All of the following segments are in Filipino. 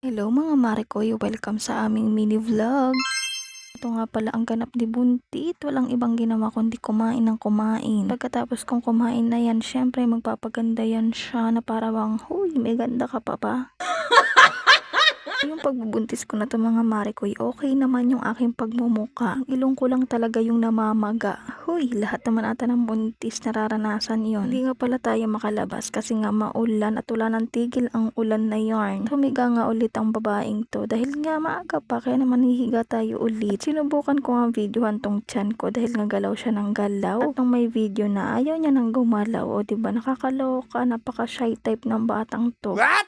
Hello mga Marikoy, welcome sa aming mini vlog. Ito nga pala ang ganap ni Buntit, walang ibang ginawa kundi kumain ng kumain. Pagkatapos kong kumain na yan, syempre magpapaganda yan siya na para bang, huy, may ganda ka pa ba? Yung pagbubuntis ko na to mga Marikoy, okay naman yung aking pagmumuka. Ang ilong ko lang talaga yung namamaga. Huy, lahat naman ata ng buntis nararanasan yon. Hindi nga pala tayo makalabas kasi nga maulan at wala ng tigil ang ulan na yarn. Humiga nga ulit ang babaeng to dahil nga maaga pa kaya naman hihiga tayo ulit. Sinubukan ko nga videohan tong tiyan ko dahil nga galaw siya ng galaw. At nung may video na ayaw niya nang gumalaw, o diba nakakaloka, napaka shy type ng batang to. What?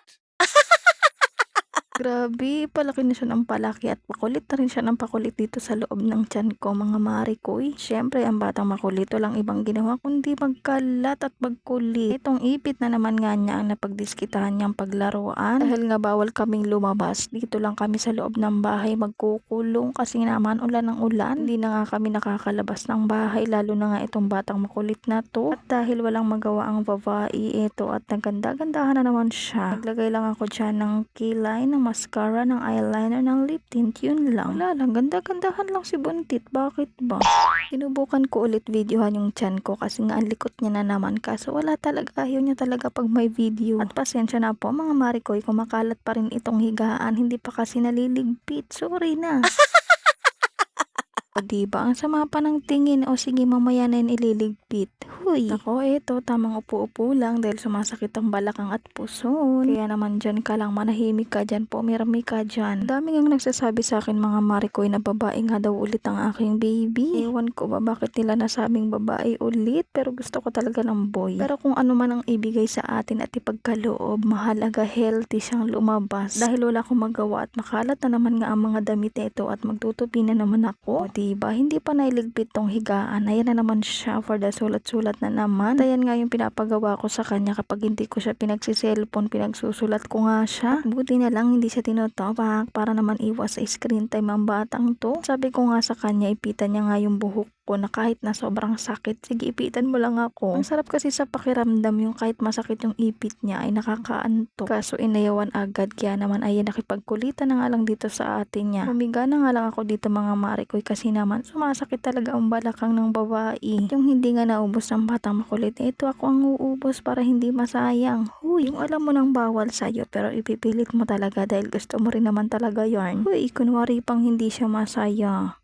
Grabe, palaki na siya ng palaki at pakulit na rin siya ng pakulit dito sa loob ng tiyan ko mga Marikoy. Siyempre, ang batang makulit walang ibang ginawa kundi magkalat at magkulit. Itong ipit na naman nga niya ang napagdiskitahan niyang paglaruan. Dahil nga bawal kaming lumabas, dito lang kami sa loob ng bahay magkukulong kasi naman ulan ng ulan. Hindi na nga kami nakakalabas ng bahay lalo na nga itong batang makulit na to. At dahil walang magawa ang babae ito at naganda-gandahan na naman siya. Naglagay lang ako dyan ng kilay, ng mascara, ng eyeliner, ng lip tint, yun lang. Wala lang, ganda-gandahan lang si Buntit. Bakit ba? Sinubukan ko ulit videohan yung tiyan ko kasi nga ang likot niya na naman kaso wala talaga, ayaw niya talaga pag may video. At pasensya na po mga Marikoy, kumakalat pa rin itong higaan, hindi pa kasi naliligpit. Sorry na. O diba, ang sama pa ng tingin, o sige mamaya na yun ililigpit. Huy, ako eto, tamang upo-upo lang dahil sumasakit ang balakang at puson. Kaya naman dyan ka lang, manahimik ka dyan, pumirmi ka dyan. Dami ngang nagsasabi sa akin mga Marikoy na babae nga daw ulit ang aking baby. Ewan ko ba bakit nila nasabing babae ulit, pero gusto ko talaga ng boy. Pero kung ano man ang ibigay sa atin at ipagkaloob, mahalaga healthy siyang lumabas. Dahil wala akong magawa at makalat na naman nga ang mga damit nito at magtutupi na naman ako. Diba? Hindi pa nailigpit tong higaan. Ayan na naman siya for the sulat-sulat na naman. Ayan nga yung pinapagawa ko sa kanya kapag hindi ko siya pinagsiselfon, pinagsusulat ko nga siya. At buti na lang hindi siya tinotopak para naman iwas sa screen time ang batang to. Sabi ko nga sa kanya, ipitan niya nga yung buhok ko na kahit na sobrang sakit, sige ipitan mo lang ako. Ang sarap kasi sa pakiramdam yung kahit masakit yung ipit niya ay nakakaantok. Kaso inayawan agad kaya naman ay nakipagkulitan na nga lang dito sa atin niya. Humiga na nga lang ako dito mga Marikoy kasi naman sumasakit talaga ang balakang ng babae. Yung hindi nga naubos ng batang makulit, ito ako ang uubos para hindi masayang. Huy, yung alam mo nang bawal sa'yo pero ipipilit mo talaga dahil gusto mo rin naman talaga yarn. Huy, kunwari pang hindi siya masaya.